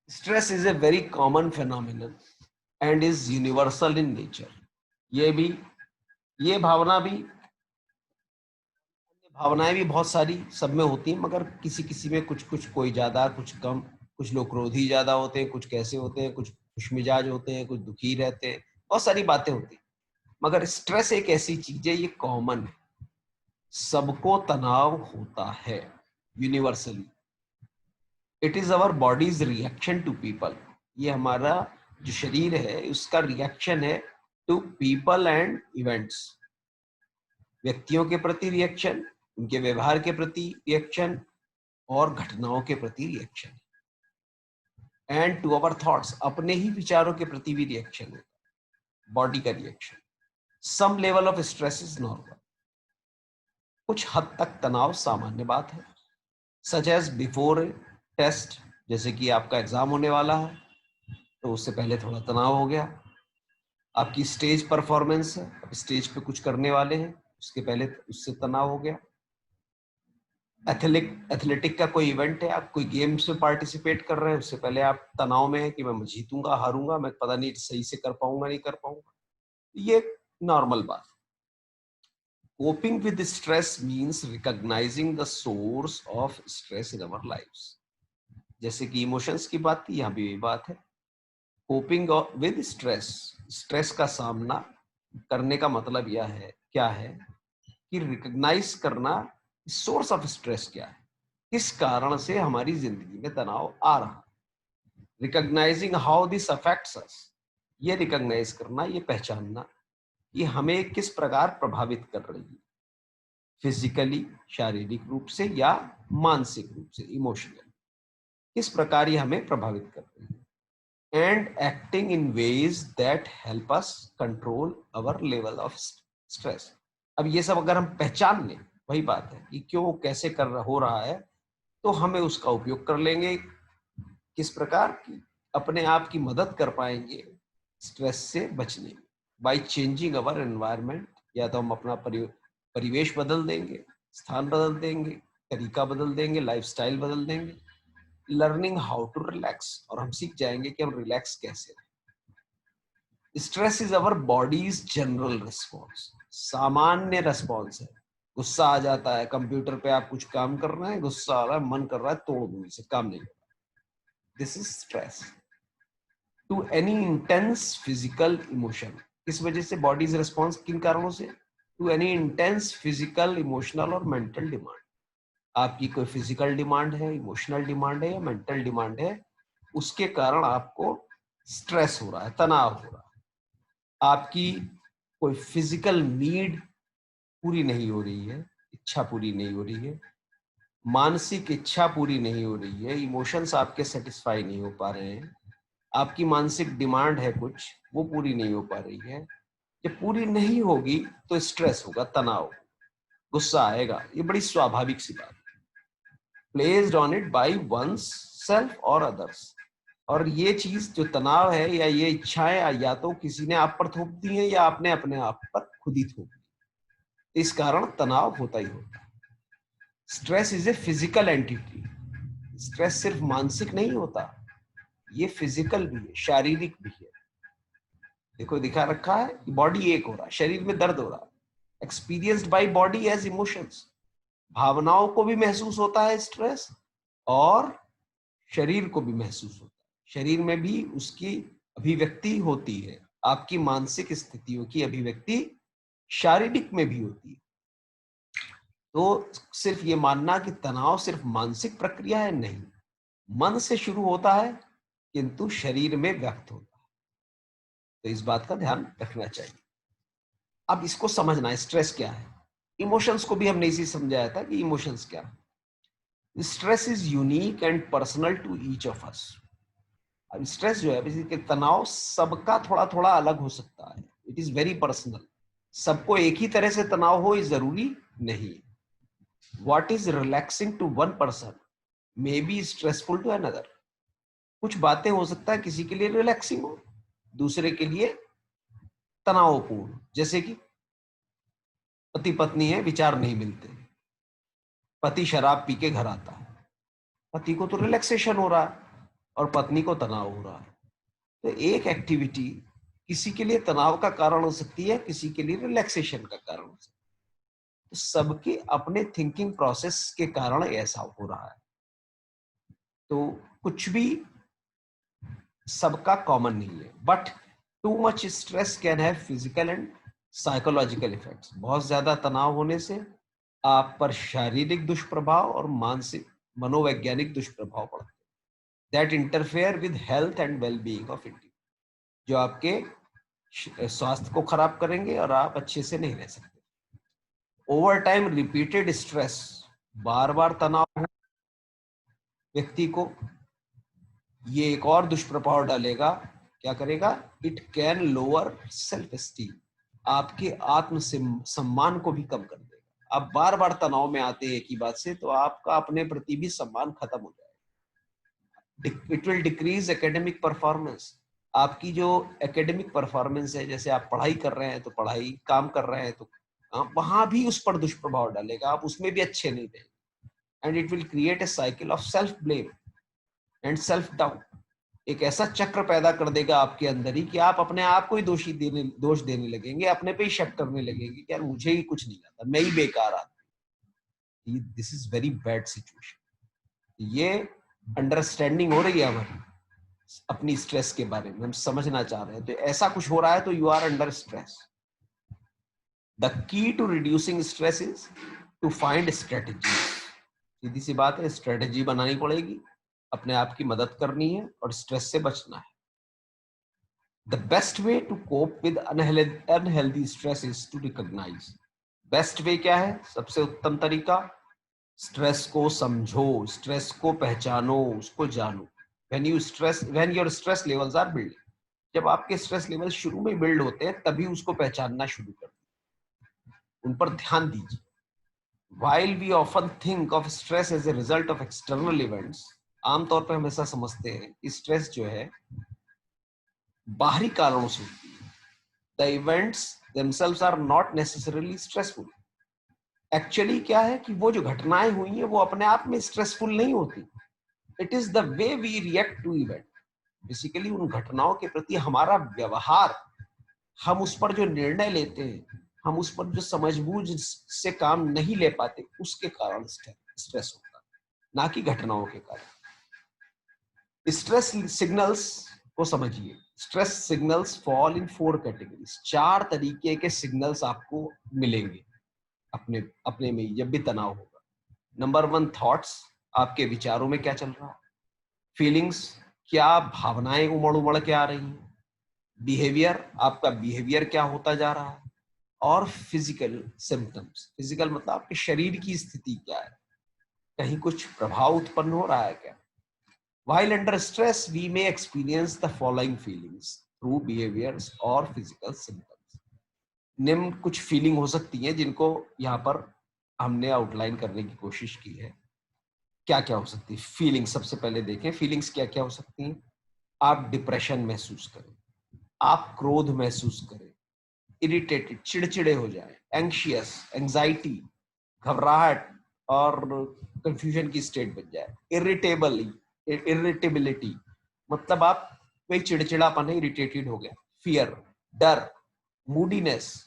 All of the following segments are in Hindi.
Stress is a very common phenomenon and is universal in nature. ये भावना भी भावनाएं भी बहुत सारी सब में होती हैं, मगर किसी किसी में कुछ कुछ, कोई ज्यादा कुछ कम। कुछ लोग क्रोधी ज्यादा होते हैं, कुछ कैसे होते हैं, कुछ खुशमिजाज होते हैं, कुछ दुखी रहते हैं, बहुत सारी बातें होती हैं। मगर स्ट्रेस एक ऐसी चीज है, ये कॉमन है, सबको तनाव होता है, universally. It is our body's reaction to people. ये हमारा जो शरीर है उसका रिएक्शन है टू पीपल एंड इवेंट्स। व्यक्तियों के प्रति रिएक्शन, उनके व्यवहार के प्रति रिएक्शन और घटनाओं के प्रति reaction, and to our thoughts, अपने ही विचारों के प्रति भी रिएक्शन है, बॉडी का reaction. Some level of stress is normal. कुछ हद तक तनाव सामान्य बात है, सच एज बिफोर टेस्ट, जैसे कि आपका एग्जाम होने वाला है तो उससे पहले थोड़ा तनाव हो गया। आपकी स्टेज परफॉर्मेंस है, आप स्टेज पे कुछ करने वाले हैं, उसके पहले उससे तनाव हो गया। एथलेटिक का कोई इवेंट है, आप कोई गेम्स में पार्टिसिपेट कर रहे हैं, उससे पहले आप तनाव में है कि मैं जीतूंगा हारूंगा, मैं पता नहीं सही से कर पाऊंगा नहीं कर पाऊंगा। ये नॉर्मल बात। Coping with stress means recognising the source of stress in our lives. जैसे कि इमोशंस की बात थी, यहाँ भी यही बात है। कोपिंग विद स्ट्रेस, स्ट्रेस का सामना करने का मतलब यह है, क्या है कि रिकॉग्नाइज करना सोर्स ऑफ स्ट्रेस क्या है, किस कारण से हमारी जिंदगी में तनाव आ रहा है। Recognising how this affects us, ये रिकॉग्नाइज करना, ये पहचानना ये हमें किस प्रकार प्रभावित कर रही है, फिजिकली शारीरिक रूप से या मानसिक रूप से इमोशनली, किस प्रकार ये हमें प्रभावित कर रही है। and acting in ways that help us control our level of stress। अब ये सब अगर हम पहचान लें, वही बात है कि क्यों कैसे हो रहा है, तो हमें उसका उपयोग कर लेंगे, किस प्रकार की अपने आप की मदद कर पाएंगे स्ट्रेस से बचने में, बाय चेंजिंग अवर एनवायरनमेंट। या तो हम अपना परिवेश बदल देंगे, स्थान बदल देंगे, तरीका बदल देंगे, लाइफस्टाइल बदल देंगे। लर्निंग हाउ टू रिलैक्स, और हम सीख जाएंगे कि हम रिलैक्स कैसे रहें। Stress is our bodies general response, सामान्य रिस्पॉन्स है। गुस्सा आ जाता है, कंप्यूटर पे आप कुछ काम कर रहे हैं, गुस्सा आ रहा है, मन कर रहा है तोड़ दूं इसे, काम नहीं हो रहा, this is stress. To any intense physical emotion, इस वजह से बॉडीज रिस्पॉन्स किन कारणों से, to any intense physical emotional और मेंटल डिमांड। आपकी कोई फिजिकल डिमांड है, इमोशनल डिमांड है या मेंटल डिमांड है, उसके कारण आपको स्ट्रेस हो रहा है, तनाव हो रहा है। आपकी कोई फिजिकल नीड पूरी नहीं हो रही है, इच्छा पूरी नहीं हो रही है, मानसिक इच्छा पूरी नहीं हो रही है, इमोशंस आपके सेटिस्फाई नहीं हो पा रहे हैं, आपकी मानसिक डिमांड है कुछ, वो पूरी नहीं हो पा रही है। जब पूरी नहीं होगी तो स्ट्रेस होगा, तनाव, गुस्सा आएगा, ये बड़ी स्वाभाविक सी बात, placed on it by one's self और अदर्स। और ये चीज जो तनाव है या ये इच्छाएं या तो किसी ने आप पर थोप दी है या आपने अपने आप पर खुद ही थोप दी, इस कारण तनाव होता ही होता है। Stress is a physical entity. Stress सिर्फ मानसिक नहीं होता, ये फिजिकल भी है, शारीरिक भी है। देखो दिखा रखा है कि बॉडी एक हो रहा है, शरीर में दर्द हो रहा है, experienced by body as emotions, भावनाओं को भी महसूस होता है स्ट्रेस, और शरीर को भी महसूस होता है, शरीर में भी उसकी अभिव्यक्ति होती है। आपकी मानसिक स्थितियों की अभिव्यक्ति शारीरिक में भी होती है। तो सिर्फ ये मानना कि तनाव सिर्फ मानसिक प्रक्रिया है, नहीं, मन से शुरू होता है किंतु शरीर में व्यक्त होता है। तो इस बात का ध्यान रखना चाहिए। अब इसको समझना है, स्ट्रेस क्या है। इमोशंस को भी हमने इसी समझाया था कि इमोशंस क्या है। Stress is unique and personal to each of us. अब स्ट्रेस जो है, बेसिकली तनाव सबका थोड़ा थोड़ा अलग हो सकता है, इट इज वेरी पर्सनल। सबको एक ही तरह से तनाव हो ये जरूरी नहीं। What is relaxing to one person may be stressful to another. कुछ बातें हो सकता है किसी के लिए रिलैक्सिंग हो, दूसरे के लिए तनावपूर्ण। जैसे कि पति पत्नी है, विचार नहीं मिलते, पति शराब पी के घर आता है, पति को तो रिलैक्सेशन हो रहा है, और पत्नी को तनाव हो रहा है। तो एक एक्टिविटी किसी के लिए तनाव का कारण हो सकती है, किसी के लिए रिलैक्सेशन का कारण हो सकती है। तो सबके अपने थिंकिंग प्रोसेस के कारण ऐसा हो रहा है। तो कुछ भी सबका कॉमन नहीं है, but too much stress can have physical and psychological effects. बहुत ज्यादा तनाव होने से आप पर शारीरिक दुष्प्रभाव और मानसिक मनोवैज्ञानिक दुष्प्रभाव पड़ते हैं, that interfere with health and well being of individual, जो आपके स्वास्थ्य को खराब करेंगे और आप अच्छे से नहीं रह सकते। ओवर टाइम रिपीटेड स्ट्रेस, बार बार तनाव हो व्यक्ति को, ये एक और दुष्प्रभाव डालेगा। क्या करेगा? It can lower self esteem, आपके आत्म सम्मान को भी कम कर देगा। आप बार बार तनाव में आते हैं एक ही बात से, तो आपका अपने प्रति भी सम्मान खत्म हो जाएगा। It will decrease academic performance, आपकी जो एकेडमिक परफॉर्मेंस है, जैसे आप पढ़ाई कर रहे हैं तो पढ़ाई, काम कर रहे हैं तो वहां भी उस पर दुष्प्रभाव डालेगा, आप उसमें भी अच्छे नहीं रहेंगे। And it will create a cycle of self blame and self doubt, एक ऐसा चक्र पैदा कर देगा आपके अंदर ही कि आप अपने आप को ही दोष देने लगेंगे, अपने पे ही शक करने लगेंगे कि यार मुझे ही कुछ नहीं आता, मैं ही बेकार आदमी। This is very bad situation. ये अंडरस्टैंडिंग हो रही है हमारी अपनी स्ट्रेस के बारे में, हम समझना चाह रहे हैं। तो ऐसा कुछ हो रहा है तो you are under stress. The key to reducing stress is to find strategy. सीधी सी बात है, स्ट्रेटेजी बनानी पड़ेगी, अपने आप की मदद करनी है और स्ट्रेस से बचना है। The best way to cope with unhealthy stress is to recognize. Best way क्या है? सबसे उत्तम तरीका, स्ट्रेस को समझो, स्ट्रेस को पहचानो, उसको जानो। when your stress levels are building, जब आपके स्ट्रेस लेवल शुरू में बिल्ड होते हैं तभी उसको पहचानना शुरू कर, उन पर ध्यान दीजिए। While we often think of stress as a result of external events, आमतौर पर हम ऐसा समझते हैं कि स्ट्रेस जो है बाहरी कारणों से होती है। The events themselves are not necessarily stressful. Actually क्या है कि वो जो घटनाएं हुई हैं वो अपने आप में स्ट्रेसफुल नहीं होती। It is the way we react to event. Basically उन घटनाओं के प्रति हमारा व्यवहार, हम उस पर जो निर्णय लेते हैं, हम उस पर जो समझबूझ से काम नहीं ले पाते, उसके कारण स्ट्रेस होता है, ना कि घटनाओं के कारण। स्ट्रेस सिग्नल्स को समझिए। Stress signals fall in 4 categories. 4 तरीके के सिग्नल्स आपको मिलेंगे अपने अपने में जब भी तनाव होगा। नंबर 1, थॉट्स, आपके विचारों में क्या चल रहा है। फीलिंग्स, क्या भावनाएं उमड़ उमड़ के आ रही हैं। बिहेवियर, आपका बिहेवियर क्या होता जा रहा है। और फिजिकल सिम्टम्स, फिजिकल मतलब आपके शरीर की स्थिति क्या है, कहीं कुछ प्रभाव उत्पन्न हो रहा है क्या। While under stress, we may experience the following feelings through behaviors or physical symptoms. निम्न कुछ फीलिंग हो सकती हैं जिनको यहाँ पर हमने आउटलाइन करने की कोशिश की है। क्या क्या हो सकती है फीलिंग? सबसे पहले देखें फीलिंग्स क्या क्या हो सकती हैं। आप डिप्रेशन महसूस करें, आप क्रोध महसूस करें, इरिटेटेड, चिड़चिड़े हो जाए, एंग्शियस, एंजाइटी, घबराहट और कंफ्यूजन की स्टेट बन जाए, इरिटेबिलिटी मतलब आप कोई चिड़चिड़ापन है, इरिटेटेड हो गया, फियर, डर, मूडीनेस,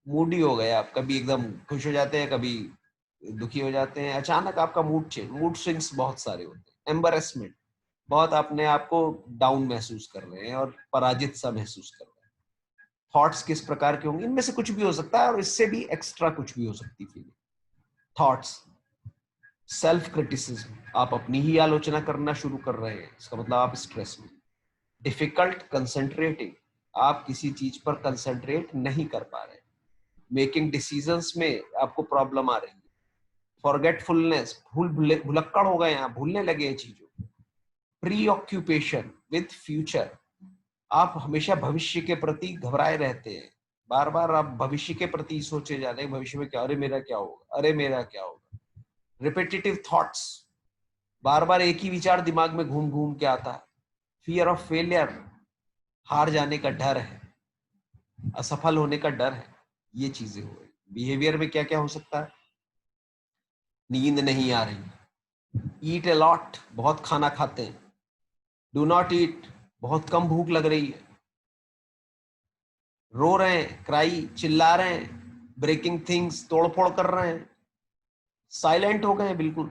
मूडी हो गए आप, कभी एकदम खुश हो जाते हैं, कभी दुखी हो जाते हैं, अचानक आपका मूड चेंज, मूड स्विंग्स बहुत सारे होते हैं, एम्बैरेसमेंट, बहुत अपने आप को डाउन महसूस कर रहे हैं और पराजित सा महसूस कर रहे हैं। थॉट्स किस प्रकार के होंगे? इनमें से कुछ भी हो सकता है और इससे भी एक्स्ट्रा कुछ भी हो सकती फीलिंग। थॉट्स, सेल्फ क्रिटिसिज्म, आप अपनी ही आलोचना करना शुरू कर रहे हैं, इसका मतलब आप स्ट्रेस में। डिफिकल्ट कंसंट्रेटिंग, आप किसी चीज पर कंसंट्रेट नहीं कर पा रहे। मेकिंग डिसीजंस में आपको प्रॉब्लम आ रही है। फॉरगेटफुलनेस, भुलक्कड़ हो गए हैं, भूलने लगे हैं चीजों। प्री ऑक्यूपेशन विद फ्यूचर, आप हमेशा भविष्य के प्रति घबराए रहते हैं, बार बार आप भविष्य के प्रति सोचे जा रहे हैं, भविष्य में क्या, अरे मेरा क्या होगा, अरे मेरा क्या होगा। रिपीटेटिव थॉट्स, बार बार एक ही विचार दिमाग में घूम घूम के आता है। फियर ऑफ फेलियर, हार जाने का डर है, असफल होने का डर है, ये चीजें हो रही। बिहेवियर में क्या क्या हो सकता है? नींद नहीं आ रही, ईट अ लॉट, बहुत खाना खाते हैं, डू नॉट ईट, बहुत कम भूख लग रही है। रो रहे हैं, क्राई, चिल्ला रहे हैं, ब्रेकिंग थिंग्स, तोड़फोड़ कर रहे हैं, साइलेंट हो गए, बिल्कुल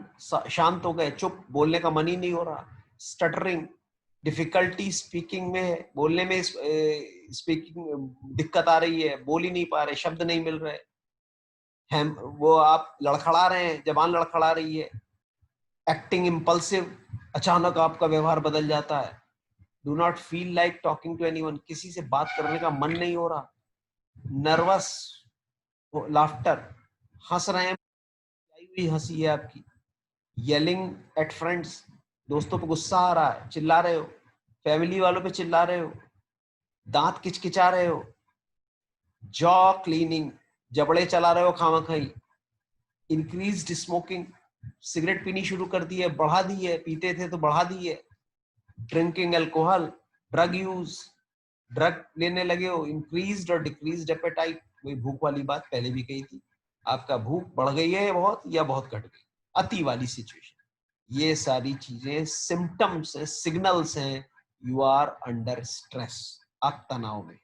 शांत हो गए, चुप, बोलने का मन ही नहीं हो रहा, स्टटरिंग, डिफिकल्टी स्पीकिंग में, बोलने में स्पीकिंग दिक्कत आ रही है, बोल ही नहीं पा रहे, शब्द नहीं मिल रहे हैं, वो आप लड़खड़ा रहे हैं, जबान लड़खड़ा रही है, एक्टिंग इम्पल्सिव, अचानक आपका व्यवहार बदल जाता है, do not feel like talking to anyone, किसी से बात करने का मन नहीं हो रहा, नर्वस, लाफ्टर, हंस रहे हैं, आई हुई हंसी है आपकी, येलिंग एट फ्रेंड्स, दोस्तों पे गुस्सा आ रहा है, चिल्ला रहे हो, फैमिली वालों पे चिल्ला रहे हो, दांत किचकिचा रहे हो, जॉ क्लीनिंग, जबड़े चला रहे हो खामखई, इंक्रीज्ड स्मोकिंग, सिगरेट पीनी शुरू कर दी है, बढ़ा दी है, पीते थे तो बढ़ा दी है, drinking alcohol, drug use, drug लेने लगे हो, इंक्रीज्ड और डिक्रीज्ड एपेटाइट, वही भूख वाली बात पहले भी कही थी, आपका भूख बढ़ गई है बहुत या बहुत घट गई, अति वाली सिचुएशन, ये सारी चीजें सिम्टम्स हैं, सिग्नल्स हैं, यू आर अंडर स्ट्रेस, आप तनाव में।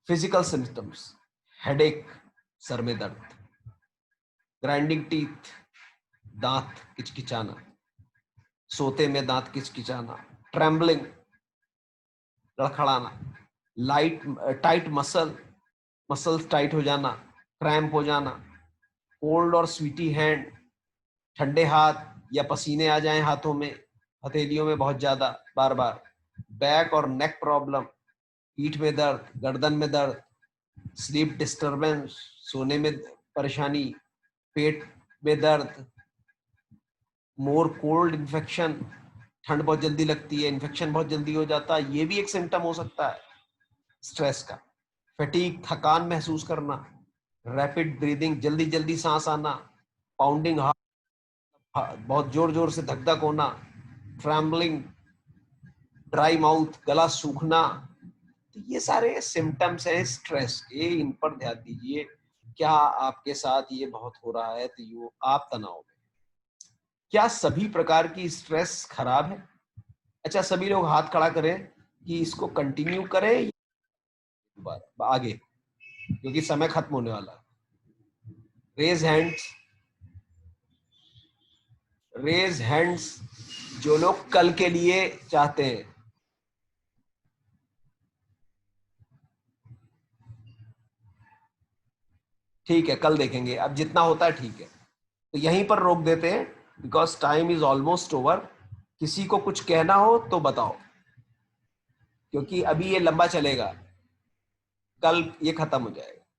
फिजिकल सिम्टम्स, हेडेक, सर में दर्द, ग्राइंडिंग टीथ, दांत किचकिचाना, सोते में दांत किचकिचाना, ट्रेम्बलिंग, लड़खड़ाना, टाइट मसल्स टाइट हो जाना, क्रैम्प हो जाना, कोल्ड और स्वीटी हैंड, ठंडे हाथ या पसीने आ जाएं हाथों में, हथेलियों में बहुत ज्यादा, बार बार, बैक और नेक प्रॉब्लम, पीठ में दर्द, गर्दन में दर्द, स्लीप डिस्टर्बेंस, सोने में परेशानी, पेट में दर्द, मोर कोल्ड इन्फेक्शन, ठंड बहुत जल्दी लगती है, इन्फेक्शन बहुत जल्दी हो जाता है, ये भी एक सिम्टम हो सकता है स्ट्रेस का, फटीग, थकान महसूस करना, रैपिड ब्रीदिंग, जल्दी जल्दी सांस आना, पाउंडिंग हार्ट, बहुत जोर जोर से धक धक होना, ट्रैम्बलिंग, ड्राई माउथ, गला सूखना, तो ये सारे सिम्टम्स हैं स्ट्रेस के, इन पर ध्यान दीजिए, क्या आपके साथ ये बहुत हो रहा है तो ये आप तनाव में। क्या सभी प्रकार की स्ट्रेस खराब है? अच्छा, सभी लोग हाथ खड़ा करें कि इसको कंटिन्यू करें दोबारा आगे, क्योंकि समय खत्म होने वाला है। रेज हैंड्स जो लोग कल के लिए चाहते हैं। ठीक है, कल देखेंगे, अब जितना होता है ठीक है, तो यहीं पर रोक देते हैं, because time is almost over. किसी को कुछ कहना हो तो बताओ, क्योंकि अभी ये लंबा चलेगा, कल ये खत्म हो जाएगा।